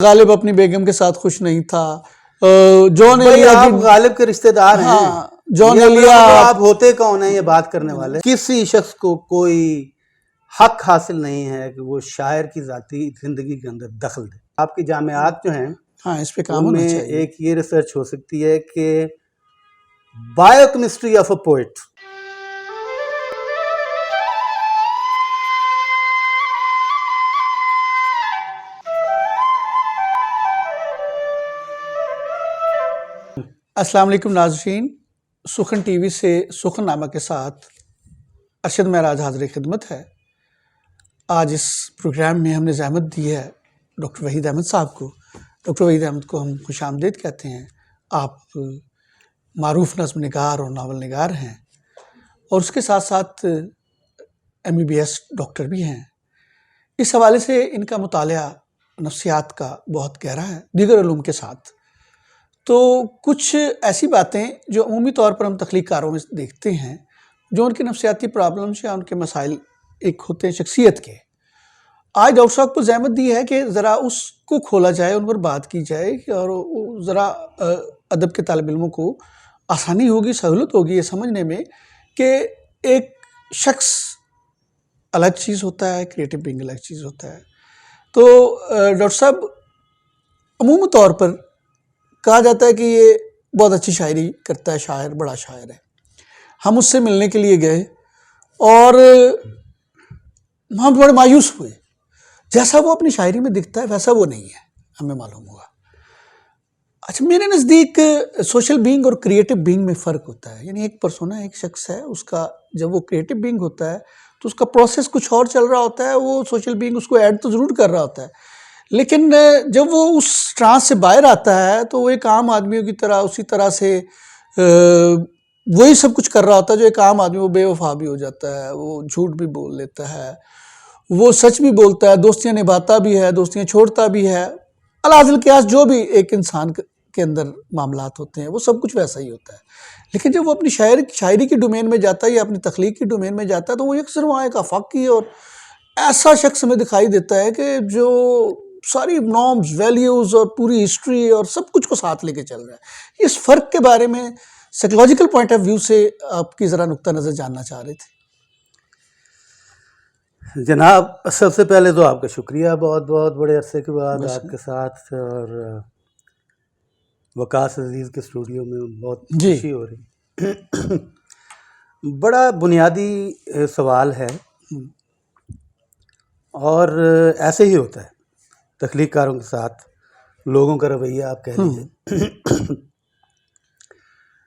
غالب اپنی بیگم کے ساتھ خوش نہیں تھا. جان بھائی ایلیا آپ غالب کے رشتہ دار ہیں. جان ایلیا آپ ہوتے کون ہیں یہ بات کرنے والے؟ کسی شخص کو کوئی حق حاصل نہیں ہے کہ وہ شاعر کی ذاتی زندگی کے اندر دخل دے. آپ کی جامعات جو ہیں اس پہ کام ان ہونا میں چاہیے. ایک یہ ریسرچ ہو سکتی ہے کہ bio chemistry of a poet. السلام علیکم ناظرین، سخن ٹی وی سے سخن نامہ کے ساتھ ارشد معراج حاضر خدمت ہے. آج اس پروگرام میں ہم نے زحمت دی ہے ڈاکٹر وحید احمد صاحب کو. ڈاکٹر وحید احمد کو ہم خوش آمدید کہتے ہیں. آپ معروف نظم نگار اور ناول نگار ہیں اور اس کے ساتھ ساتھ MBBS ڈاکٹر بھی ہیں. اس حوالے سے ان کا مطالعہ نفسیات کا بہت گہرا ہے دیگر علوم کے ساتھ. تو کچھ ایسی باتیں جو عمومی طور پر ہم تخلیق کاروں میں دیکھتے ہیں جو ان کے نفسیاتی پرابلمس یا ان کے مسائل ایک ہوتے ہیں شخصیت کے. آج ڈاکٹر صاحب کو زحمت دی ہے کہ ذرا اس کو کھولا جائے، ان پر بات کی جائے اور ذرا ادب کے طالب علموں کو آسانی ہوگی، سہولت ہوگی یہ سمجھنے میں کہ ایک شخص الگ چیز ہوتا ہے، کریٹو بینگ الگ چیز ہوتا ہے. تو ڈاکٹر صاحب عمومی طور پر کہا جاتا ہے کہ یہ بہت اچھی شاعری کرتا ہے، شاعر بڑا شاعر ہے. ہم اس سے ملنے کے لیے گئے اور ہم بڑے مایوس ہوئے. جیسا وہ اپنی شاعری میں دکھتا ہے ویسا وہ نہیں ہے، ہمیں معلوم ہوا. اچھا، میرے نزدیک سوشل بینگ اور کریٹو بینگ میں فرق ہوتا ہے. یعنی ایک پرسونا ایک شخص ہے، اس کا جب وہ کریٹو بینگ ہوتا ہے تو اس کا پروسیس کچھ اور چل رہا ہوتا ہے. وہ سوشل بینگ اس کو ایڈ تو ضرور کر رہا ہوتا ہے، لیکن جب وہ اس ٹرانس سے باہر آتا ہے تو وہ ایک عام آدمیوں کی طرح اسی طرح سے وہی سب کچھ کر رہا ہوتا ہے جو ایک عام آدمی. وہ بے وفا بھی ہو جاتا ہے، وہ جھوٹ بھی بول لیتا ہے، وہ سچ بھی بولتا ہے، دوستیاں نبھاتا بھی ہے، دوستیاں چھوڑتا بھی ہے. الحاصل قیاس جو بھی ایک انسان کے اندر معاملات ہوتے ہیں وہ سب کچھ ویسا ہی ہوتا ہے. لیکن جب وہ اپنی شاعری کی ڈومین میں جاتا ہے یا اپنی تخلیق کی ڈومین میں جاتا ہے تو وہ اکثر وہاں ایک آفاقی اور ایسا شخص ہمیں دکھائی دیتا ہے کہ جو ساری نارمز، ویلیوز اور پوری ہسٹری اور سب کچھ کو ساتھ لے کے چل رہا ہے. اس فرق کے بارے میں سائیکولوجیکل پوائنٹ آف ویو سے آپ کی ذرا نقطہ نظر جاننا چاہ رہے تھے. جناب سب سے پہلے تو آپ کا شکریہ، بہت بہت بڑے عرصے کے بعد آپ کے ساتھ اور وقاص عزیز کے اسٹوڈیو میں بہت خوشی ہو رہی. بڑا بنیادی سوال ہے اور ایسے ہی ہوتا ہے تخلیق کاروں کے ساتھ لوگوں کا رویہ آپ کہہ لیجیے.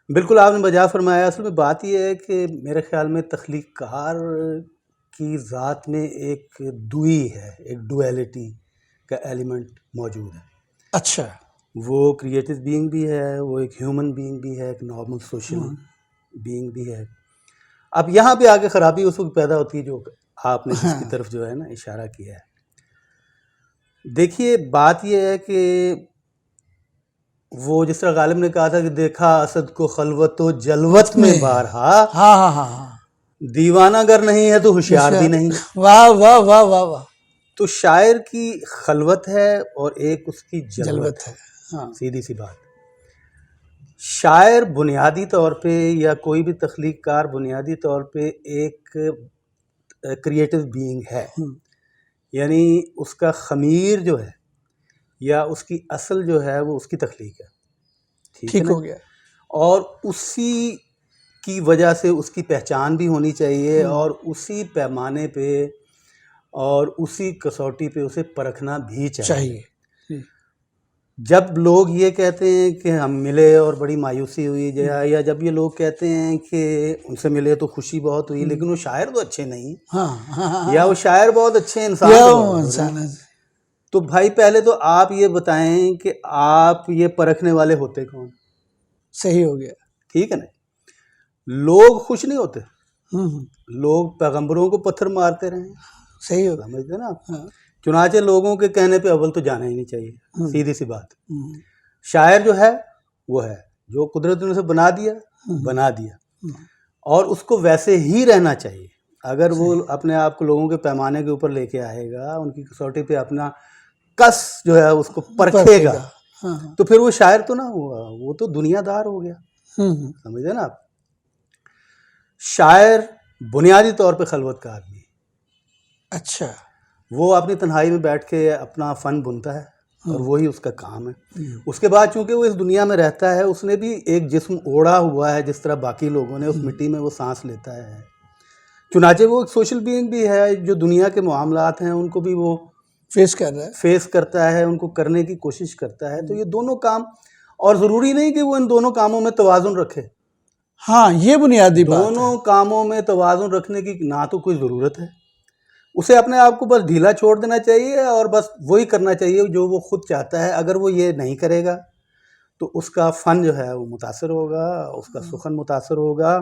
بالکل آپ نے بجا فرمایا. اصل میں بات یہ ہے کہ میرے خیال میں تخلیق کار کی ذات میں ایک دوئی ہے، ایک ڈویلٹی کا ایلیمنٹ موجود ہے. اچھا، وہ کریٹو بینگ بھی ہے، وہ ایک ہیومن بینگ بھی ہے، ایک نارمل سوشل بینگ بھی ہے. اب یہاں پہ آگے خرابی اس وقت پیدا ہوتی ہے جو آپ نے جس کی طرف جو ہے نا اشارہ کیا ہے. دیکھیے بات یہ ہے کہ وہ جس طرح غالب نے کہا تھا کہ دیکھا اسد کو خلوت و جلوت میں بارہا، دیوانہ گر نہیں ہے تو ہوشیار بھی نہیں. واہ واہ واہ واہ واہ. تو شاعر کی خلوت ہے اور ایک اس کی جلوت ہے. سیدھی سی بات. شاعر بنیادی طور پہ یا کوئی بھی تخلیق کار بنیادی طور پہ ایک کریٹو بینگ ہے. یعنی اس کا خمیر جو ہے یا اس کی اصل جو ہے وہ اس کی تخلیق ہے. ٹھیک ہو گیا. اور اسی کی وجہ سے اس کی پہچان بھی ہونی چاہیے اور اسی پیمانے پہ اور اسی کسوٹی پہ اسے پرکھنا بھی چاہیے. جب لوگ یہ کہتے ہیں کہ ہم ملے اور بڑی مایوسی ہوئی، یا جب یہ لوگ کہتے ہیں کہ ان سے ملے تو خوشی بہت ہوئی لیکن وہ شاعر تو اچھے نہیں، یا وہ شاعر بہت اچھے انسان، تو بھائی پہلے تو آپ یہ بتائیں کہ آپ یہ پرکھنے والے ہوتے کون؟ صحیح ہو گیا. ٹھیک ہے نا. لوگ خوش نہیں ہوتے، لوگ پیغمبروں کو پتھر مارتے رہے. صحیح ہوگا، سمجھتے نا آپ. چنانچہ لوگوں کے کہنے پہ اول تو جانا ہی نہیں چاہیے. سیدھی سی بات. شاعر جو ہے وہ ہے جو قدرت نے اسے بنا دیا اور اس کو ویسے ہی رہنا چاہیے. اگر وہ اپنے آپ کو لوگوں کے پیمانے کے اوپر لے کے آئے گا، ان کی کسوٹی پہ اپنا کس جو ہے اس کو پرکھے گا ہاں تو پھر وہ شاعر تو نہ ہوا، وہ تو دنیا دار ہو گیا. سمجھے نا آپ. شاعر بنیادی طور پہ خلوت کا آدمی ہے. اچھا. وہ اپنی تنہائی میں بیٹھ کے اپنا فن بنتا ہے اور وہی اس کا کام ہے. اس کے بعد چونکہ وہ اس دنیا میں رہتا ہے، اس نے بھی ایک جسم اوڑھا ہوا ہے جس طرح باقی لوگوں نے، اس مٹی میں وہ سانس لیتا ہے. چنانچہ وہ ایک سوشل بینگ بھی ہے، جو دنیا کے معاملات ہیں ان کو بھی وہ فیس کر رہا ہے، فیس کرتا ہے، ان کو کرنے کی کوشش کرتا ہے. تو یہ دونوں کام، اور ضروری نہیں کہ وہ ان دونوں کاموں میں توازن رکھے. ہاں یہ بنیادی بات ہے. دونوں کاموں میں توازن رکھنے کی نہ تو کوئی ضرورت ہے. اسے اپنے آپ کو بس ڈھیلا چھوڑ دینا چاہیے اور بس وہی کرنا چاہیے جو وہ خود چاہتا ہے. اگر وہ یہ نہیں کرے گا تو اس کا فن جو ہے وہ متاثر ہوگا، اس کا سخن متاثر ہوگا.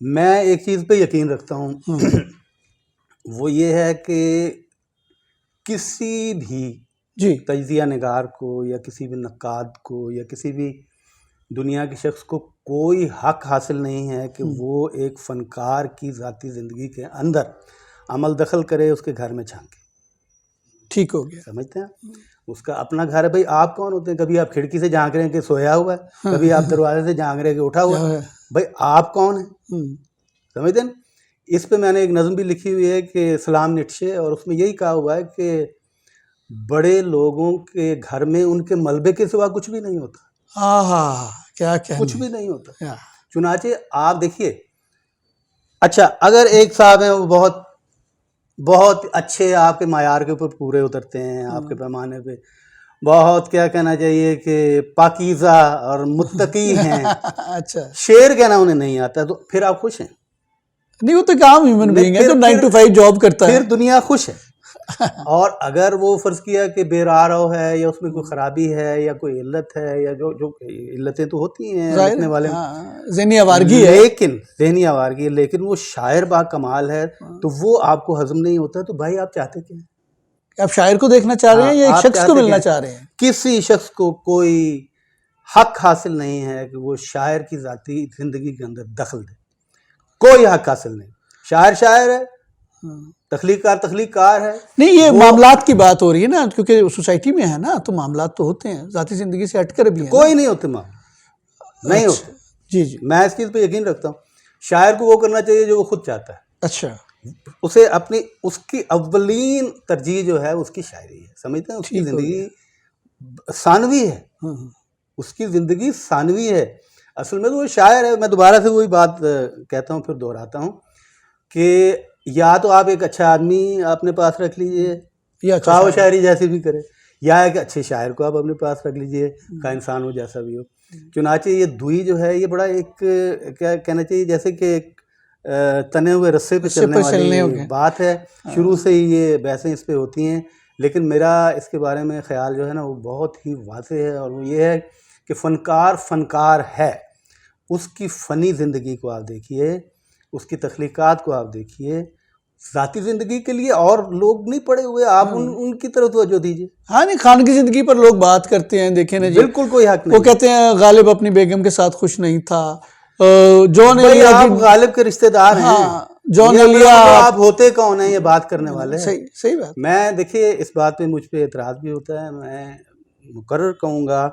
میں ایک چیز پہ یقین رکھتا ہوں، وہ یہ ہے کہ کسی بھی جی تجزیہ نگار کو یا کسی بھی نقاد کو یا کسی بھی دنیا کے شخص کو کوئی حق حاصل نہیں ہے کہ وہ ایک فنکار کی ذاتی زندگی کے اندر عمل دخل کرے، اس کے گھر میں جھانکے. ٹھیک ہو گیا. سمجھتے ہیں؟ اس کا اپنا گھر ہے. بھائی آپ کون ہوتے ہیں؟ کبھی آپ کھڑکی سے جھانک رہے ہیں کہ سویا ہوا ہے، کبھی آپ دروازے سے جھانک رہے ہیں کہ اٹھا ہوا ہے. بھائی آپ کون ہیں؟ سمجھتے ہیں؟ اس پہ میں نے ایک نظم بھی لکھی ہوئی ہے کہ سلام نٹشے، اور اس میں یہی کہا ہوا ہے کہ بڑے لوگوں کے گھر میں ان کے ملبے کے سوا کچھ بھی نہیں ہوتا. ہاں کیا کچھ بھی نہیں ہوتا. ہاں. چنانچہ آپ دیکھیے، اچھا اگر ایک صاحب ہیں وہ بہت بہت اچھے آپ کے معیار کے اوپر پورے اترتے ہیں، آپ کے پیمانے پہ بہت کیا کہنا چاہیے کہ پاکیزہ اور متقی ہیں، اچھا شعر کہنا انہیں نہیں آتا، تو پھر آپ خوش ہیں؟ نہیں، وہ تو ایک عام ہیومن بینگ ہے جو 9 to 5 جاب کرتا ہے. پھر دنیا خوش ہے. اور اگر وہ فرض کیا کہ بے راہ ہے یا اس میں کوئی خرابی ہے یا کوئی علت ہے، یا جو علتیں تو ہوتی ہیں لکھنے والے، ذہنی آوارگی ہے، لیکن ذہنی آوارگی ہے، لیکن وہ شاعر با کمال ہے، تو وہ آپ کو ہضم نہیں ہوتا. تو بھائی آپ چاہتے کیا ہیں؟ آپ شاعر کو دیکھنا چاہ رہے ہیں یا ایک شخص کو ملنا چاہ رہے ہیں؟ کسی شخص کو کوئی حق حاصل نہیں ہے کہ وہ شاعر کی ذاتی زندگی کے اندر دخل دے. کوئی حق حاصل نہیں. شاعر شاعر ہے، تخلیق کار ہے. نہیں، یہ معاملات کی بات ہو رہی ہے نا، کیونکہ سوسائٹی میں ہے نا، تو معاملات تو ہوتے ہیں، ذاتی زندگی سے ہٹ کر بھی ہیں. کوئی نہیں ہوتے معاملات، نہیں ہوتے. جی جی. میں اس چیز پہ یقین رکھتا ہوں. شاعر کو وہ کرنا چاہیے جو وہ خود چاہتا ہے. اچھا. اسے اس کی اولین ترجیح جو ہے اس کی شاعری ہے. سمجھتے ہیں؟ اس کی زندگی ثانوی ہے، اس کی زندگی ثانوی ہے. اصل میں تو وہ شاعر ہے. میں دوبارہ سے وہی بات کہتا ہوں، پھر دہراتا ہوں کہ یا تو آپ ایک اچھا آدمی اپنے پاس رکھ لیجئے، خواہ وہ شاعری جیسی بھی کرے، یا ایک اچھے شاعر کو آپ اپنے پاس رکھ لیجئے، کا انسان ہو جیسا بھی ہو. چنانچہ یہ دوئی جو ہے یہ بڑا ایک کیا کہنا چاہیے، جیسے کہ ایک تنے ہوئے رسے پہ چلنے والی بات ہے. شروع سے ہی یہ بحثیں اس پہ ہوتی ہیں، لیکن میرا اس کے بارے میں خیال جو ہے نا وہ بہت ہی واضح ہے، اور وہ یہ ہے کہ فنکار ہے. اس کی فنی زندگی کو آپ دیکھیے، اس کی تخلیقات کو آپ دیکھیے. ذاتی زندگی کے لیے اور لوگ نہیں پڑے ہوئے، آپ ان کی طرف توجہ دیجیے. ہاں نہیں، خان کی زندگی پر لوگ بات کرتے ہیں، دیکھیں نا جی، بالکل کوئی حق نہیں. وہ کہتے ہیں غالب اپنی بیگم کے ساتھ خوش نہیں تھا. جون بھائی ایلیا آپ غالب کے رشتہ دار ہیں. جون ایلیا آپ ہوتے کون ہیں یہ بات کرنے والے؟ صحیح بات. میں دیکھیے اس بات پہ مجھ پہ اعتراض بھی ہوتا ہے. میں مقرر کہوں گا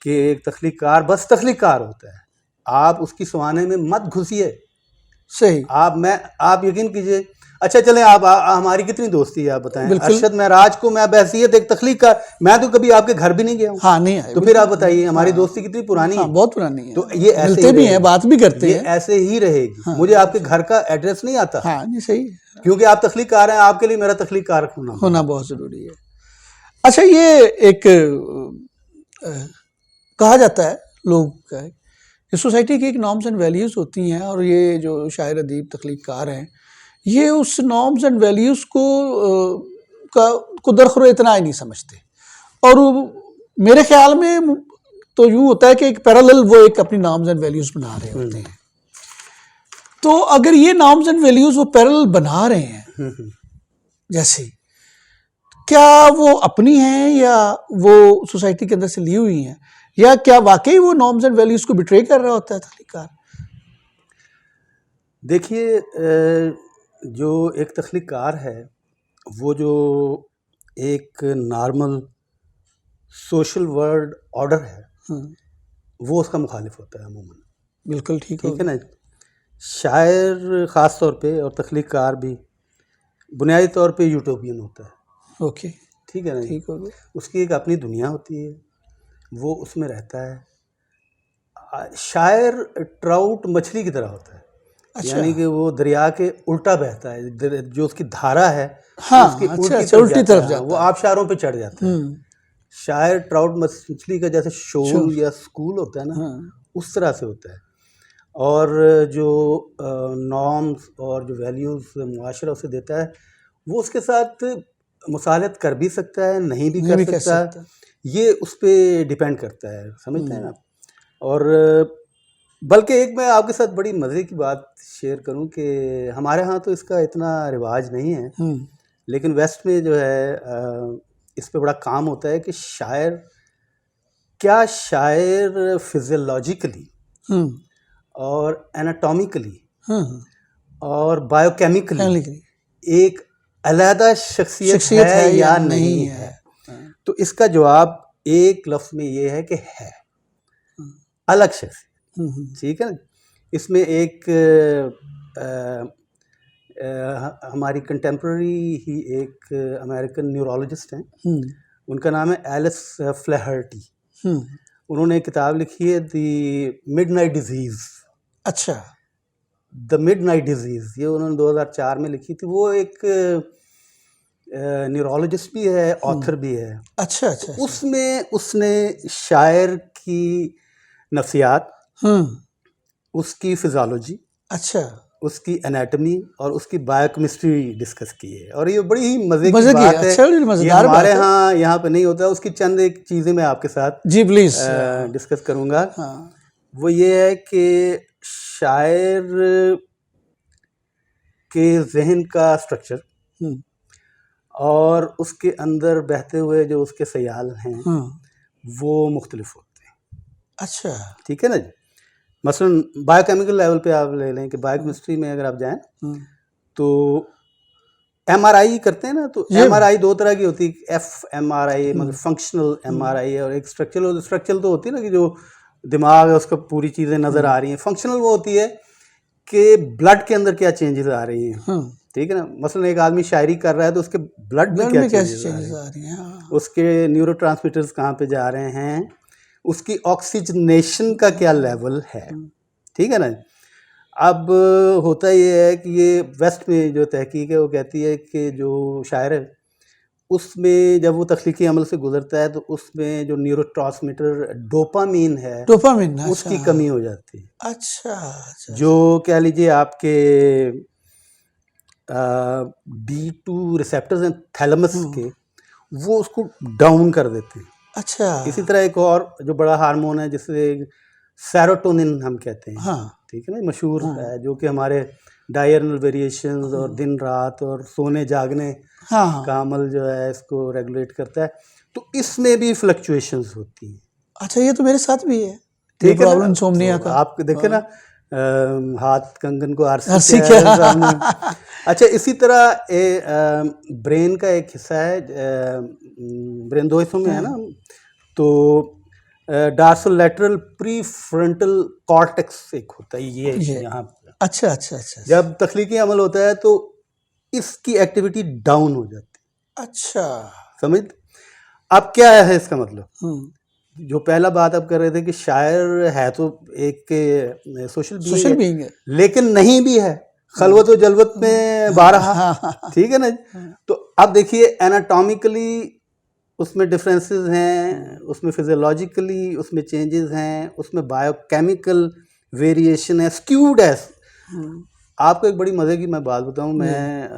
کہ ایک تخلیق کار بس تخلیق کار ہوتا ہے. آپ اس کی سوانے میں مت گھسیے. صحیح. آپ یقین کیجئے. اچھا چلیں، آپ ہماری کتنی دوستی ہے آپ بتائیں. بالکل. ارشد معراج کو میں بحیثیت ایک تخلیق کار، میں تو کبھی آپ کے گھر بھی نہیں گیا ہوں. ہاں نہیں آئے. تو پھر آپ بتائیے ہماری دوستی کتنی پرانی ہے. بہت پرانی ہے. تو یہ ایسے ملتے بھی ہیں، بات بھی کرتے ہیں. یہ ایسے ہی رہے گی. مجھے آپ کے گھر کا ایڈریس نہیں آتا. ہاں نہیں صحیح. کیونکہ آپ تخلیق کار ہیں، آپ کے لیے میرا تخلیق کار ہونا بہت ضروری ہے. اچھا، یہ ایک کہا جاتا ہے لوگ کا کہ سوسائٹی کی ایک نارمز اینڈ ویلیوز ہوتی ہیں، اور یہ جو شاعر ادیب تخلیق کار ہیں یہ اس نارمز اینڈ ویلیوز کو درخور اتنا نہیں سمجھتے. اور میرے خیال میں تو یوں ہوتا ہے کہ ایک پیرالل وہ ایک اپنی نارمز اینڈ ویلیوز بنا رہے ہوتے ہیں. تو اگر یہ نارمز اینڈ ویلیوز وہ پیرالل بنا رہے ہیں جیسے، کیا وہ اپنی ہیں یا وہ سوسائٹی کے اندر سے لی ہوئی ہیں، یا کیا واقعی وہ نارمز اینڈ ویلیوز کو بٹرے کر رہا ہوتا ہے تخلیق کار؟ دیکھیے، جو ایک تخلیق کار ہے وہ جو ایک نارمل سوشل ورلڈ آرڈر ہے وہ اس کا مخالف ہوتا ہے عموماً. بالکل ٹھیک ٹھیک ہے نا. شاعر خاص طور پہ اور تخلیق کار بھی بنیادی طور پہ یوٹوپین ہوتا ہے. اوکے ٹھیک ہے نا. ٹھیک ہو گیا. اس کی ایک اپنی دنیا ہوتی ہے, وہ اس میں رہتا ہے. شاعر ٹراؤٹ مچھلی کی طرح ہوتا ہے, یعنی کہ وہ دریا کے الٹا بہتا ہے, جو اس کی دھارا ہے اس کی الٹی طرف جاتا ہے, وہ آبشاروں پہ چڑھ جاتا ہے. شاعر ٹراؤٹ مچھلی کا جیسے شول یا سکول ہوتا ہے نا, اس طرح سے ہوتا ہے. اور جو نارمز اور جو ویلیوز معاشرہ اسے دیتا ہے وہ اس کے ساتھ مصالحت کر بھی سکتا ہے, نہیں بھی کر سکتا, یہ اس پہ ڈیپینڈ کرتا ہے. سمجھتے ہیں نا. اور بلکہ ایک میں آپ کے ساتھ بڑی مزے کی بات شیئر کروں کہ ہمارے ہاں تو اس کا اتنا رواج نہیں ہے, لیکن ویسٹ میں جو ہے اس پہ بڑا کام ہوتا ہے کہ شاعر فزیولوجیکلی اور اناٹومیکلی اور بایو کیمیکلی ایک علیحدہ شخصیت ہے یا نہیں ہے. تو اس کا جواب ایک لفظ میں یہ ہے کہ ہے الگ شخصیت. ٹھیک ہے نا. اس میں ایک ہماری کنٹمپرری ہی ایک امریکن نیورولوجسٹ ہیں, ان کا نام ہے ایلس فلیہرٹی. انہوں نے ایک کتاب لکھی ہے دی مڈ نائٹ ڈیزیز. اچھا. دا مڈ نائٹ ڈیزیز, یہ انہوں نے 2004 میں لکھی تھی. وہ ایک نیورولوجسٹ بھی ہے, آتھر بھی ہے. اچھا اچھا. اس میں اس نے شاعر کی نفسیات, اس کی فزیالوجی, اچھا, اس کی انیٹمی اور اس کی بایو کیمسٹری ڈسکس کی ہے. اور یہ بڑی ہی مزے کی بات ہے, یہ ہمارے ہاں یہاں پہ نہیں ہوتا. اس کی چند ایک چیزیں میں آپ کے ساتھ جی پلیز ڈسکس کروں گا. وہ یہ ہے کہ شاعر کے ذہن کا اسٹرکچر اور اس کے اندر بہتے ہوئے جو اس کے خیال ہیں وہ مختلف ہوتے ہیں. اچھا. ٹھیک ہے نا جی. مثلاً بایو کیمیکل لیول پہ آپ لے لیں کہ بایو کیمسٹری میں اگر آپ جائیں تو ایم آر آئی کرتے ہیں نا, تو ایم آر آئی دو طرح کی ہوتی ہے. ایف ایم آر آئی مطلب فنکشنل ایم آر آئی, اور ایک اسٹرکچرل تو ہوتی ہے نا کہ جو دماغ ہے اس کا پوری چیزیں نظر آ رہی ہیں. فنکشنل وہ ہوتی ہے کہ بلڈ کے اندر کیا چینجز آ رہی ہیں. ٹھیک ہے نا. مثلاً ایک آدمی شاعری کر رہا ہے تو اس کے بلڈ میں کیا چینجز آ رہی ہیں, اس کے نیورو ٹرانسمیٹرز کہاں پہ جا رہے ہیں, اس کی آکسیجنیشن کا کیا لیول ہے. ٹھیک ہے نا. اب ہوتا یہ ہے کہ یہ ویسٹ میں جو تحقیق ہے وہ کہتی ہے کہ جو شاعر ہے اس میں جب وہ تخلیقی عمل سے گزرتا ہے تو اس میں جو نیورو ٹرانسمیٹر ڈوپامین ہے اس کی کمی ہو جاتی ہے. اچھا. جو کہہ لیجیے آپ کے D2 ریسیپٹرز ہیں تھیلمس کے, وہ اس کو ڈاؤن کر دیتے ہیں. اچھا. اسی طرح ایک اور جو بڑا ہارمون ہے جسے سیروٹونن ہم کہتے ہیں. ٹھیک ہے نا, مشہور ہے, جو کہ ہمارے ڈائرنل ویریشنز اور دن رات اور سونے جاگنے کا عمل جو ہے اس کو ریگولیٹ کرتا ہے. تو اس میں بھی فلکچویشنز ہوتی ہیں. اچھا, یہ تو میرے ساتھ بھی ہے. ٹھیک ہے نا. آپ دیکھیں نا ہاتھ کنگن کو آرسی کیا. اچھا, اسی طرح برین کا ایک حصہ ہے, برین دو حصوں میں ہے نا, تو ڈارسل لیٹرل پری فرنٹل کارٹیکس ایک ہوتا ہے یہ یہاں. اچھا اچھا اچھا. جب تخلیقی عمل ہوتا ہے تو اس کی ایکٹیویٹی ڈاؤن ہو جاتی ہے. اچھا. سمجھ. اب کیا ہے اس کا مطلب, جو پہلا بات آپ کر رہے تھے کہ شاعر ہے تو ایک سوشل بینگ ہے, لیکن نہیں بھی ہے, خلوت و جلوت میں بارہا. ٹھیک ہے نا. تو اب دیکھیے اناٹومیکلی اس میں ڈفرینسز ہیں, اس میں فزیولوجیکلی اس میں چینجز ہیں, اس میں بایو کیمیکل ویریشن ہے, اسکیوڈ ہے. آپ کو ایک بڑی مزے کی میں بات بتاؤں, میں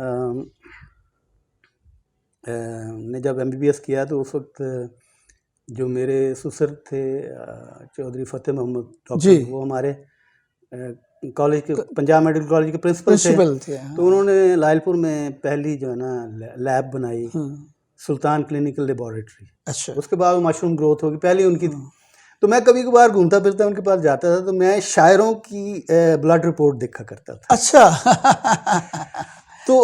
نے جب MBBS کیا تو اس وقت جو میرے سسر تھے چودھری فتح محمد ڈاکٹر, وہ ہمارے کالج کے پنجاب میڈیکل کالج کے پرنسپل تھے. تو انہوں نے لائل پور میں پہلی جو ہے نا لیب بنائی, سلطان کلینکل لیبارٹری. اچھا. اس کے بعد مشروم گروتھ ہوگی, پہلی ان کی تھی. تو میں کبھی کبھار گھومتا پھرتا ان کے پاس جاتا تھا تو میں شاعروں کی بلڈ رپورٹ دیکھا کرتا تھا. اچھا. تو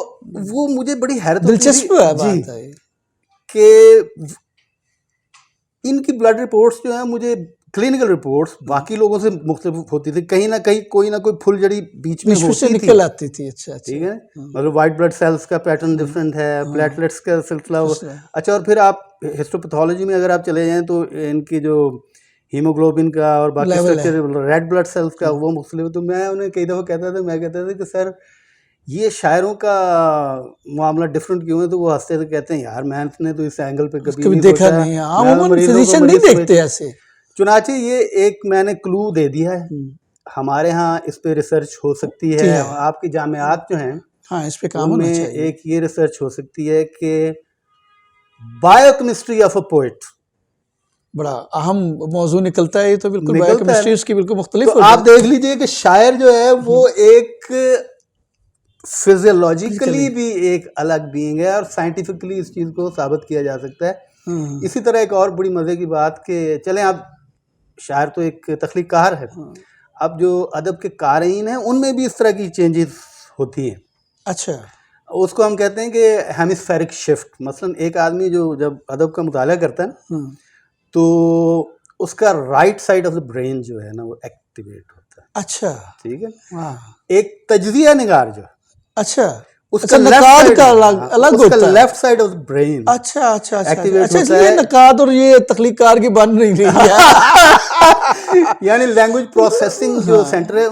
وہ مجھے بڑی حیرت دلچسپ بات ہے. کہ ان کی بلڈ رپورٹس جو ہیں مجھے کلینکل رپورٹس باقی لوگوں سے مختلف ہوتی تھی, کہیں نہ کہیں کوئی نہ کوئی پھل جڑی بیچ میں سے ہوتی تھی, نکل آتی تھی. اچھا ٹھیک ہے, مطلب وائٹ بلڈ سیلس کا پیٹرن ڈفرینٹ ہے, پلیٹلیٹس کا سلسلہ. اچھا, اور پھر آپ ہسٹوپیتھولوجی میں اگر آپ چلے جائیں تو ان کی جو ہیموگلوبن کا اور باقی اسٹرکچر ریڈ بلڈ سیلس کا وہ مختلف. تو میں انہیں کئی دفعہ کہتا تھا کہ سر یہ شاعروں کا معاملہ ڈفرینٹ کیوں ہے؟ تو وہ ہنستے تھے, کہتے ہیں یار میں نے تو اس اینگل پہ کبھی دیکھا نہیں, عموماً فزیشین نہیں دیکھتے ایسے. چنانچہ یہ ایک میں نے کلو دے دیا ہے, ہمارے ہاں اس پہ ریسرچ ہو سکتی ہے. آپ کی جامعات جو ہیں اس پہ کام ان میں ایک یہ ریسرچ ہو سکتی ہے کہ bio chemistry of a poet, بڑا اہم موضوع نکلتا ہے یہ تو. بالکل بایو کیمسٹری اس کی بالکل مختلف. تو آپ دیکھ لیجئے کہ شاعر جو ہے وہ ایک فزیولوجیکلی بھی ایک الگ بینگ ہے, اور سائنٹیفکلی اس چیز کو ثابت کیا جا سکتا ہے. اسی طرح ایک اور بڑی مزے کی بات کہ چلیں اب شاعر تو ایک تخلیق کار ہے, اب جو ادب کے قارئین ہیں ان میں بھی اس طرح کی چینجز ہوتی ہیں. اچھا, اس کو ہم کہتے ہیں کہ ہیمسفیرک شفٹ. مثلا ایک آدمی جو جب ادب کا مطالعہ کرتا ہے نا تو اس کا right side of the brain جو ہے نا وہ ایکٹیویٹ ہوتا ہے. اچھا, ٹھیک ہے. ایک تجزیہ نگار جو, اچھا, اس کا لیفٹ سائڈ آف برین اچھا اچھا ایکٹیویٹ ہوتا ہے. نقاد اور یہ تخلیق کار کی بن نہیں رہی ہے. یعنی لینگویج پروسیسنگ جو سینٹر ہے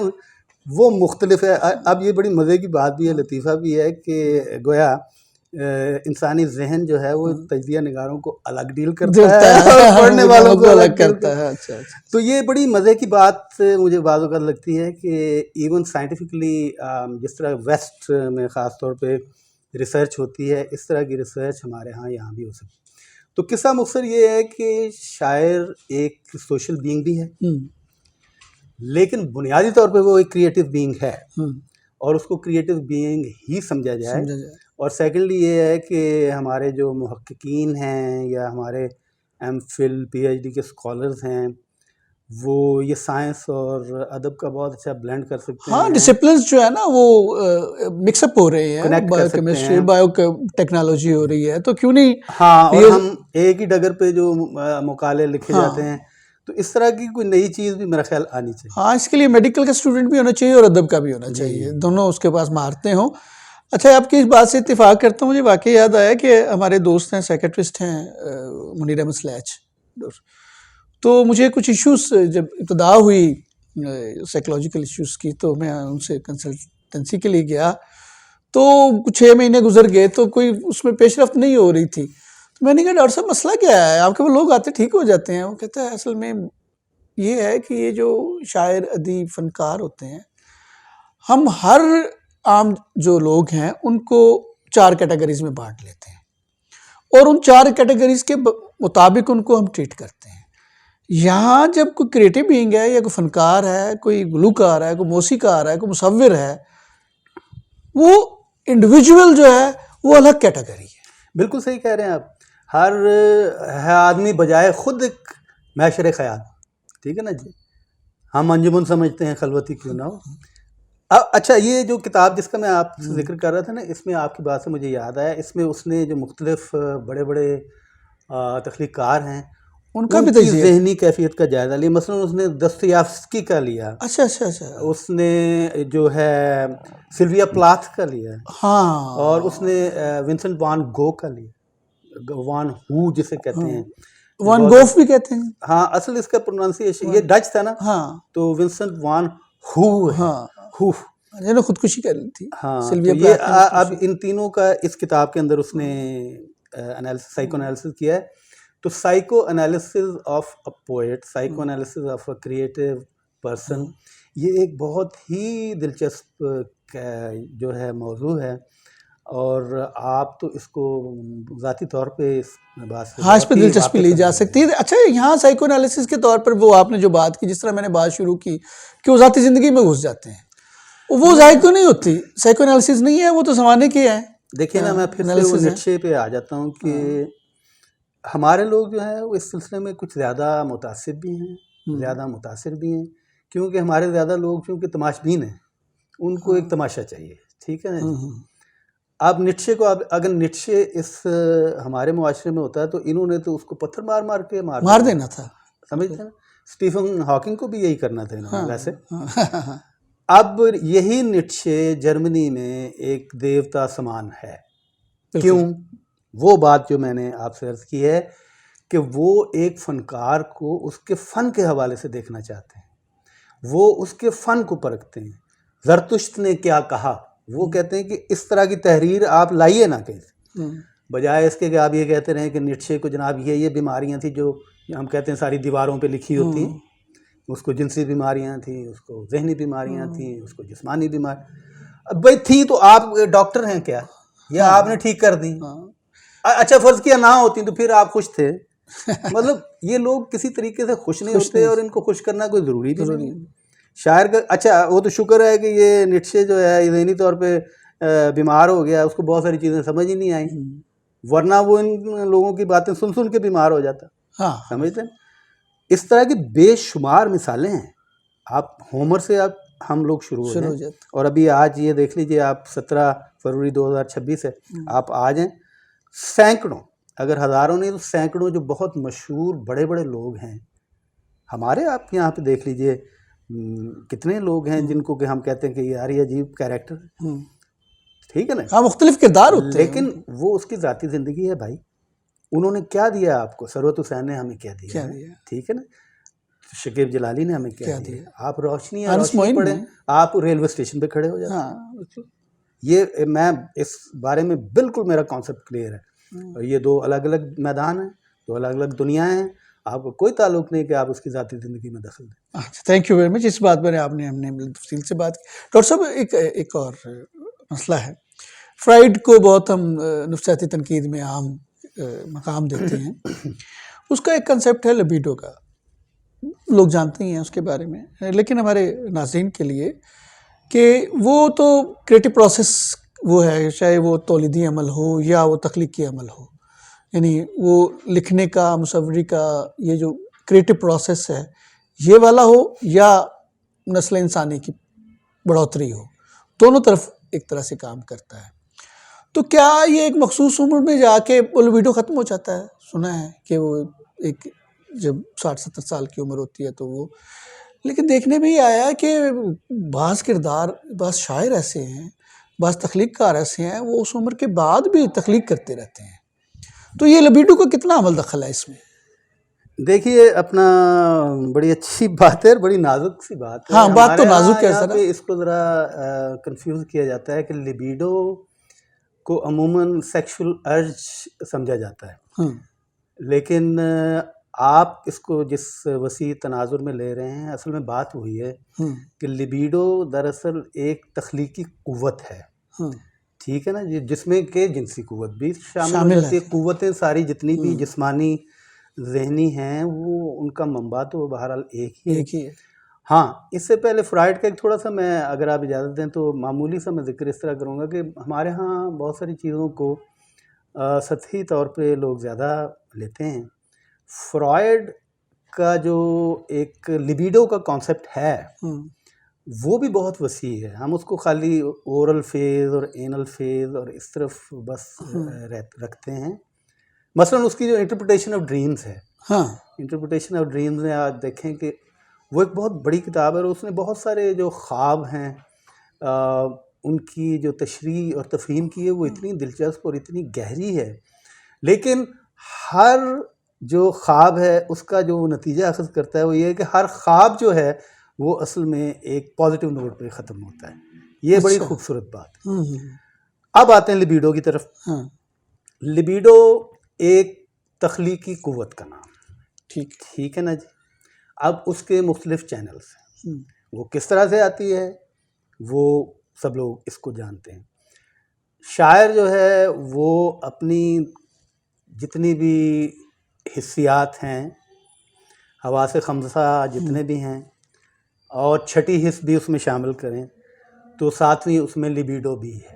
وہ مختلف ہے. اب یہ بڑی مزے کی بات بھی ہے, لطیفہ بھی ہے کہ گویا انسانی ذہن جو ہے وہ تجزیہ نگاروں کو الگ ڈیل کرتا ہے اور پڑھنے والوں کو الگ کرتا ہے. تو یہ بڑی مزے کی بات مجھے بعض اوقات لگتی ہے کہ ایون سائنٹیفکلی جس طرح ویسٹ میں خاص طور پہ ریسرچ ہوتی ہے, اس طرح کی ریسرچ ہمارے ہاں یہاں بھی ہو سکتی ہے. تو قصہ مختصر یہ ہے کہ شاعر ایک سوشل بینگ بھی ہے, لیکن بنیادی طور پہ وہ ایک کریٹو بینگ ہے, اور اس کو کریٹو بینگ ہی سمجھا جائے. اور سیکنڈلی یہ ہے کہ ہمارے جو محققین ہیں یا ہمارے M Phil P H D کے اسکالرز ہیں وہ یہ سائنس اور ادب کا بہت اچھا بلینڈ کر سکتے ہیں. ڈسپلنس جو ہے نا وہ مکس اپ ہو رہے ہیں, بایو کیمسٹری بایو ٹیکنالوجی ہو رہی ہے, تو کیوں نہیں. اور ہم ایک ہی ڈگر پہ جو مقالے لکھے جاتے ہیں, تو اس طرح کی کوئی نئی چیز بھی میرا خیال آنی چاہیے. اس کے لیے میڈیکل کا اسٹوڈنٹ بھی ہونا چاہیے اور ادب کا بھی ہونا چاہیے, دونوں اس کے پاس مہارتیں ہوں. اچھا, آپ کی اس بات سے اتفاق کرتا ہوں, مجھے واقعی یاد آیا کہ ہمارے دوست ہیں سائیکیٹرسٹ ہیں منیر احمد سلیچ, تو مجھے کچھ ایشوز جب ابتدا ہوئی سائیکولوجیکل ایشوز کی تو میں ان سے کنسلٹنسی کے لیے گیا, تو کچھ 6 مہینے گزر گئے تو کوئی اس میں پیش رفت نہیں ہو رہی تھی. تو میں نے کہا ڈاکٹر صاحب مسئلہ کیا ہے, آپ کے وہ لوگ آتے ٹھیک ہو جاتے ہیں. وہ کہتا ہے اصل میں یہ ہے کہ یہ جو شاعر ادیب فنکار ہوتے ہیں, ہم ہر عام جو لوگ ہیں ان کو 4 کیٹیگریز میں بانٹ لیتے ہیں, اور ان 4 کیٹیگریز کے مطابق ان کو ہم ٹریٹ کرتے ہیں. یہاں جب کوئی کریٹو بینگ ہے یا کوئی فنکار ہے, کوئی گلوکار ہے, کوئی موسیقار ہے, کوئی مصور ہے, وہ انڈیویجول جو ہے وہ الگ کیٹیگری ہے. بالکل صحیح کہہ رہے ہیں آپ. ہر آدمی بجائے خود ایک معشر خیال, ٹھیک ہے نا جی, ہم انجمن سمجھتے ہیں خلوتی کیوں نہ ہو. اچھا, یہ جو کتاب جس کا میں آپ سے ذکر کر رہا تھا نا, اس میں آپ کی بات سے مجھے یاد آیا, اس میں اس نے جو مختلف بڑے بڑے تخلیق کار ہیں ان کی ذہنی کیفیت کا جائزہ لیا. مثلا اس نے دستایفسکی کا لیا, اچھا اچھا اچھا, اس نے جو ہے سلویا پلاتھ کا لیا, اور اس نے ونسنٹ وان گو کا لیا, وان ہو جسے کہتے ہیں, وان گوف بھی کہتے ہیں. ہاں, اصل اس کا پروننسیشن یہ ڈچ تھا نا, تو ونسنٹ وان ہو ہے, نے خودکشی کر لی تھی. ہاں, تو یہ اب ان تینوں کا اس کتاب کے اندر اس نے سائیکو انالیسس کیا ہے. تو psycho analysis of a poet, psycho analysis of a creative person, یہ ایک بہت ہی دلچسپ جو ہے موضوع ہے, اور آپ تو اس کو ذاتی طور پہ اس پہ دلچسپی لی جا سکتی ہے. اچھا, یہاں سائیکو انالیسس کے طور پر وہ آپ نے جو بات کی, جس طرح میں نے بات شروع کی کہ وہ ذاتی زندگی میں گھس جاتے ہیں, وہ سائیکو نہیں ہوتی, سائیکو انالیسس نہیں ہے, وہ تو زمانے کی ہے. دیکھیے نا, میں پھر سے وہ نقشے پہ آ جاتا ہوں کہ ہمارے لوگ جو ہیں وہ اس سلسلے میں کچھ زیادہ متاثر بھی ہیں, زیادہ متاثر بھی ہیں, کیونکہ ہمارے زیادہ لوگ چونکہ تماش بین ہیں, ان کو ایک تماشا چاہیے, ٹھیک ہے نا. اب نیٹشے کو اگر نیٹشے اس ہمارے معاشرے میں ہوتا ہے تو انہوں نے تو اس کو پتھر مار مار کے مار دینا تھا. سمجھتے ہیں نا. اسٹیفن ہاکنگ کو بھی یہی کرنا تھا انہوں نے ویسے. ہاں. اب یہی نیٹشے جرمنی میں ایک دیوتا سمان ہے. کیوں؟ وہ بات جو میں نے آپ سے عرض کی ہے کہ وہ ایک فنکار کو اس کے فن کے حوالے سے دیکھنا چاہتے ہیں. وہ اس کے فن کو پرکھتے ہیں. زرتشت نے کیا کہا، وہ کہتے ہیں کہ اس طرح کی تحریر آپ لائیے نہ کہیں سے، بجائے اس کے کہ آپ یہ کہتے رہیں کہ نیٹشے کو جناب یہ بیماریاں تھیں جو ہم کہتے ہیں ساری دیواروں پہ لکھی ہوتی ہیں. اس کو جنسی بیماریاں تھیں، اس کو ذہنی بیماریاں تھیں، اس کو جسمانی بیماری. اب بھائی تھی تو آپ ڈاکٹر ہیں کیا، یا آپ نے ٹھیک کر دی؟ اچھا فرض کیا نہ ہوتی تو پھر آپ خوش تھے. مطلب یہ لوگ کسی طریقے سے خوش نہیں ہوتے، اور ان کو خوش کرنا کوئی ضروری بھی نہیں. شاعر کا اچھا وہ تو شکر ہے کہ یہ نیٹشے جو ہے یہ ذہنی طور پہ بیمار ہو گیا، اس کو بہت ساری چیزیں سمجھ ہی نہیں آئیں، ورنہ وہ ان لوگوں کی باتیں سن سن کے بیمار ہو جاتا. سمجھتے ہیں. اس طرح کی بے شمار مثالیں ہیں. آپ ہومر سے ہم لوگ شروع ہو جائیں، اور ابھی آج یہ دیکھ لیجئے آپ 17 فروری 2026 ہے، آپ آ جائیں سینکڑوں، اگر ہزاروں نہیں تو سینکڑوں جو بہت مشہور بڑے بڑے لوگ ہیں ہمارے، آپ یہاں پہ دیکھ لیجئے کتنے لوگ ہیں جن کو کہ ہم کہتے ہیں کہ یار یہ عجیب کیریکٹر، ٹھیک ہے نا. ہاں مختلف کردار ہوتے ہیں، لیکن وہ اس کی ذاتی زندگی ہے بھائی. انہوں نے کیا دیا آپ کو؟ ثروت حسین نے ہمیں کیا دیا ہے، ٹھیک ہے نا. شکیب جلالی نے ہمیں کیا دیا. آپ روشنی پڑھیں، آپ ریلوے اسٹیشن پہ کھڑے ہو جاتے ہیں. یہ میں اس بارے میں بالکل میرا کانسیپٹ کلیئر ہے. اور یہ دو الگ الگ میدان ہیں، دو الگ الگ دنیا ہیں. آپ کو کوئی تعلق نہیں کہ آپ اس کی ذاتی زندگی میں دخل دیں. Thank you very much. اس بات پر ہم نے تفصیل سے بات کی. ڈاکٹر صاحب ایک اور مسئلہ ہے، فرائیڈ کو بہت ہم نفسیاتی تنقید میں عام مقام دیتے ہیں. اس کا ایک کنسیپٹ ہے لبیڈو کا، لوگ جانتے ہی ہیں اس کے بارے میں، لیکن ہمارے ناظرین کے لیے کہ وہ تو کریٹو پروسیس وہ ہے، چاہے وہ تولیدی عمل ہو یا وہ تخلیقی عمل ہو، یعنی وہ لکھنے کا، مصوری کا یہ جو کریٹو پروسیس ہے یہ والا ہو، یا نسل انسانی کی بڑھوتری ہو، دونوں طرف ایک طرح سے کام کرتا ہے. تو کیا یہ ایک مخصوص عمر میں جا کے وہ لبیڈو ختم ہو جاتا ہے؟ سنا ہے کہ وہ ایک جب 60-70 سال کی عمر ہوتی ہے تو وہ، لیکن دیکھنے میں یہ آیا کہ بعض کردار، بعض شاعر ایسے ہیں، بعض تخلیق کار ایسے ہیں، وہ اس عمر کے بعد بھی تخلیق کرتے رہتے ہیں. تو یہ لبیڈو کا کتنا عمل دخل ہے اس میں؟ دیکھیے اپنا بڑی اچھی بات ہے، بڑی نازک سی بات ہے. ہاں بات تو نازک ہے یہاں سر. پہ اس کو ذرا کنفیوز کیا جاتا ہے کہ لبیڈو کو عموماً سیکشول ارج سمجھا جاتا ہے، لیکن آپ اس کو جس وسیع تناظر میں لے رہے ہیں، اصل میں بات وہی ہے کہ لبیڈو دراصل ایک تخلیقی قوت ہے، ٹھیک ہے نا، جس میں کہ جنسی قوت بھی شامل ہو جاتی ہے. قوتیں ساری جتنی بھی جسمانی ذہنی ہیں وہ ان کا منبع تو بہرحال ایک ہی ہے. ہاں اس سے پہلے فرائیڈ کا ایک تھوڑا سا، میں اگر آپ اجازت دیں تو معمولی سا میں ذکر اس طرح کروں گا کہ ہمارے ہاں بہت ساری چیزوں کو سطحی طور پہ لوگ زیادہ لیتے ہیں. فرائیڈ کا جو ایک لبیڈو کا کانسیپٹ ہے وہ بھی بہت وسیع ہے. ہم اس کو خالی اورل فیز اور اینل فیز اور اس طرف بس رکھتے ہیں. مثلا اس کی جو انٹرپریٹیشن آف ڈریمز ہے، انٹرپریٹیشن آف ڈریمز میں آپ دیکھیں کہ وہ ایک بہت بڑی کتاب ہے، اور اس نے بہت سارے جو خواب ہیں ان کی جو تشریح اور تفہیم کی ہے وہ اتنی دلچسپ اور اتنی گہری ہے. لیکن ہر جو خواب ہے اس کا جو نتیجہ اخذ کرتا ہے وہ یہ ہے کہ ہر خواب جو ہے وہ اصل میں ایک پازیٹیو نوٹ پہ ختم ہوتا ہے. یہ بڑی خوبصورت بات ہے. اب آتے ہیں لبیڈو کی طرف. لبیڈو ایک تخلیقی قوت کا نام، ٹھیک ہے نا جی. اب اس کے مختلف چینلز ہیں، وہ کس طرح سے آتی ہے وہ سب لوگ اس کو جانتے ہیں. شاعر جو ہے وہ اپنی جتنی بھی حسیات ہیں، حواس خمسہ جتنے بھی ہیں، اور چھٹی حس بھی اس میں شامل کریں تو ساتویں اس میں لبیڈو بھی ہے.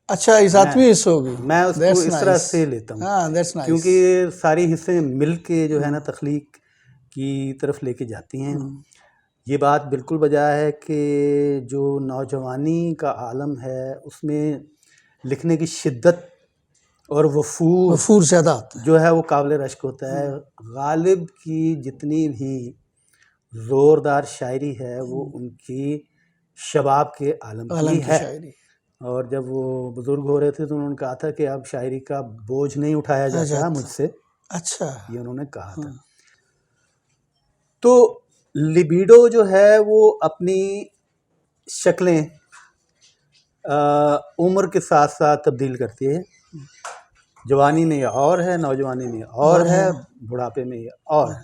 اچھا یہ ساتویں حصہ ہوگی. میں اس کو اس طرح سے لیتا ہوں کیونکہ یہ ساری حصے مل کے جو ہے نا تخلیق کی طرف لے کے جاتی ہیں. یہ بات بالکل بجا ہے کہ جو نوجوانی کا عالم ہے اس میں لکھنے کی شدت اور وفور زیادہ آتا ہے. جو ہے وہ قابل رشک ہوتا ہے. غالب کی جتنی بھی زوردار شاعری ہے وہ ان کی شباب کے عالم کی ہے. شاعری اور جب وہ بزرگ ہو رہے تھے تو انہوں نے کہا تھا کہ اب شاعری کا بوجھ نہیں اٹھایا جاتا مجھ سے. اچھا. یہ انہوں نے کہا تھا. تو لیبیڈو جو ہے وہ اپنی شکلیں عمر کے ساتھ ساتھ تبدیل کرتی ہے. جوانی میں یہ اور ہے، نوجوانی میں یہ اور ہے، بڑھاپے میں یہ اور ہے،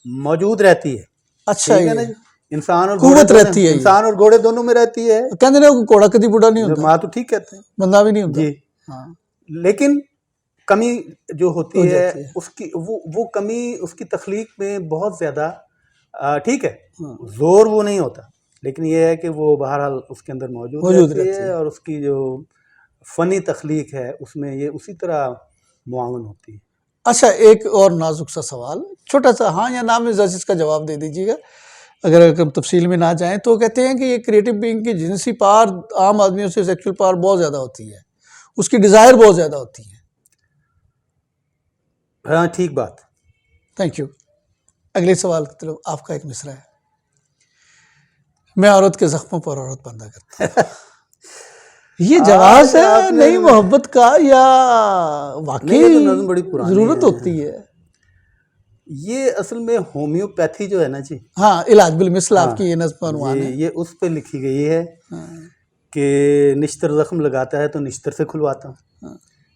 موجود رہتی ہے. اچھا. ٹھیک ہے نا جی. انسان اور قوت رہتی ہے. انسان اور گھوڑے دونوں میں رہتی ہے. کہتے ہیں گھوڑا کدی بوڑھا نہیں ہوتا. ماں تو ٹھیک کہتے ہیں، بندہ بھی نہیں ہوتا. جی. لیکن کمی جو ہوتی ہے اس کی وہ کمی اس کی تخلیق میں بہت زیادہ ٹھیک ہے، زور وہ نہیں ہوتا، لیکن یہ ہے کہ وہ بہرحال اس کے اندر موجود رہتی ہے. اور اس کی جو فنی تخلیق ہے اس میں یہ اسی طرح معاون ہوتی ہے. اچھا، ایک اور نازک سا سوال، چھوٹا سا، ہاں یا نہ میں اس کا جواب دے دیجیے گا اگر تفصیل میں نہ جائیں. تو کہتے ہیں کہ یہ کریٹو بینگ کی جنسی پار عام آدمیوں سے سیکشل پار بہت زیادہ ہوتی ہے، اس کی ڈیزائر بہت زیادہ ہوتی ہے. ہاں ٹھیک بات. Thank you. اگلے سوال کی طرف آپ کا ایک مصرع ہے. میں عورت کے زخموں پر عورت بندہ کرتا ہوں. یہ جواز ہے نئی محبت کا یا واقعی ضرورت ہوتی ہے؟ یہ اصل میں ہومیوپیتھی جو ہے نا جی، ہاں، علاج بالمثل آپ کی یہ نظم عنوان ہے. یہ اس پہ لکھی گئی ہے کہ نشتر زخم لگاتا ہے تو نشتر سے کھلواتا ہوں.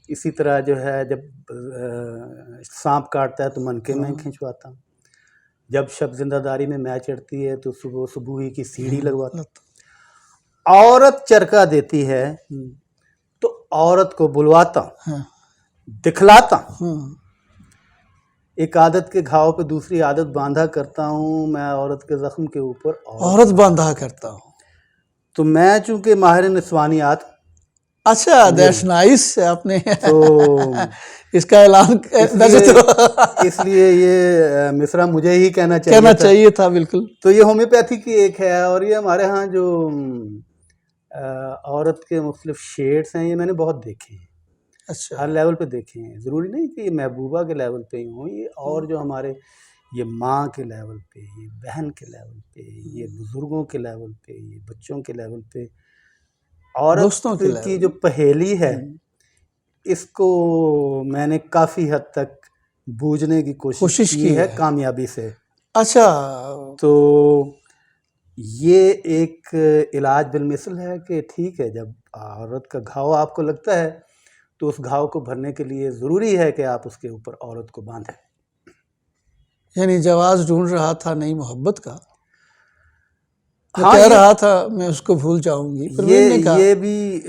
اسی طرح جو ہے جب سانپ کاٹتا ہے تو منکے میں کھنچواتا ہوں. جب شب زندہ داری میں میں چڑھتی ہے تو صبح ہی کی سیڑھی لگواتا ہوں. عورت چرکا دیتی ہے تو عورت کو بلواتا ہوں، دکھلاتا ہوں. ایک عادت کے گھاؤ پہ دوسری عادت باندھا کرتا ہوں. میں عورت کے زخم کے اوپر عورت باندھا کرتا ہوں. تو میں چونکہ ماہر نسوانیات. اچھا، دیٹس نائس. آپ نے تو اس کا اعلان اس لیے یہ مصرع مجھے ہی کہنا چاہیے تھا. بالکل. تو یہ ہومیوپیتھی کی ایک ہے. اور یہ ہمارے ہاں جو عورت کے مختلف شیڈز ہیں یہ میں نے بہت دیکھے ہیں. اچھا. ہر لیول پہ دیکھے ہیں. ضروری نہیں کہ یہ محبوبہ کے لیول پہ ہی ہوں. یہ اور جو ہمارے یہ ماں کے لیول پہ، یہ بہن کے لیول پہ، یہ بزرگوں کے لیول پہ، یہ بچوں کے لیول پہ، عورت کی جو پہیلی ہے اس کو میں نے کافی حد تک بوجھنے کی کوشش کی ہے کامیابی سے. اچھا. تو یہ ایک علاج بالمثل ہے کہ ٹھیک ہے، جب عورت کا گھاؤ آپ کو لگتا ہے تو اس گھاؤ کو بھرنے کے لیے ضروری ہے کہ آپ اس کے اوپر عورت کو باندھیں. یعنی جواز ڈھونڈ رہا تھا نئی محبت کا، کہہ رہا تھا میں اس کو بھول جاؤں گی. یہ بھی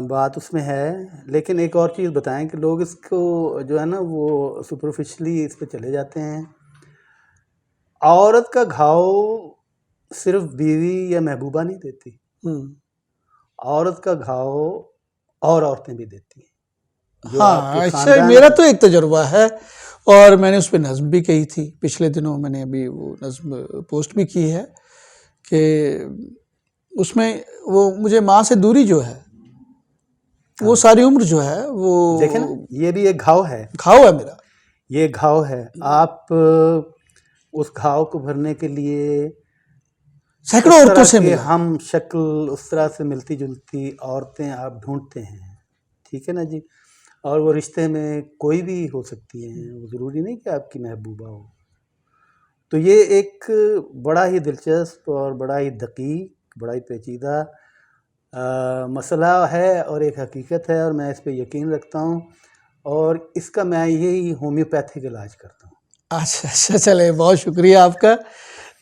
بات اس میں ہے. لیکن ایک اور چیز بتائیں کہ لوگ اس کو جو ہے نا وہ سپرفیشلی اس پہ چلے جاتے ہیں. عورت کا گھاؤ صرف بیوی یا محبوبہ نہیں دیتی، عورت کا گھاؤ اور عورتیں بھی دیتی ہیں. ہاں، اچھا، میرا تو ایک تجربہ ہے اور میں نے اس پہ نظم بھی کہی تھی. پچھلے دنوں میں نے ابھی وہ نظم پوسٹ بھی کی ہے کہ اس میں وہ مجھے ماں سے دوری جو ہے وہ ساری عمر جو ہے وہ دیکھیں نا، یہ بھی ایک گھاؤ ہے میرا. یہ گھاؤ ہے. آپ اس گھاؤ کو بھرنے کے لیے سینکڑوں عورتوں سے ملا، ہم شکل اس طرح سے ملتی جلتی عورتیں آپ ڈھونڈتے ہیں. ٹھیک ہے نا جی. اور وہ رشتے میں کوئی بھی ہو سکتی ہیں، وہ ضروری نہیں کہ آپ کی محبوبہ ہو. تو یہ ایک بڑا ہی دلچسپ اور بڑا ہی دقیق، بڑا ہی پیچیدہ مسئلہ ہے اور ایک حقیقت ہے. اور میں اس پہ یقین رکھتا ہوں اور اس کا میں یہی ہومیوپیتھک علاج کرتا ہوں. اچھا، چلے، بہت شکریہ آپ کا.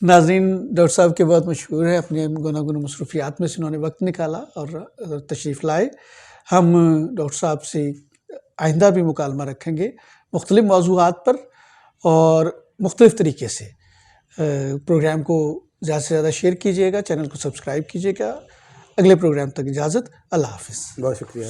ناظرین، ڈاکٹر صاحب کے بہت مشہور ہیں، اپنے گناگن مصروفیات میں سے انہوں نے وقت نکالا اور تشریف لائے. ہم ڈاکٹر صاحب سے آئندہ بھی مکالمہ رکھیں گے مختلف موضوعات پر، اور مختلف طریقے سے. پروگرام کو زیادہ سے زیادہ شیئر کیجیے گا، چینل کو سبسکرائب کیجیے گا. اگلے پروگرام تک اجازت. اللہ حافظ. بہت شکریہ.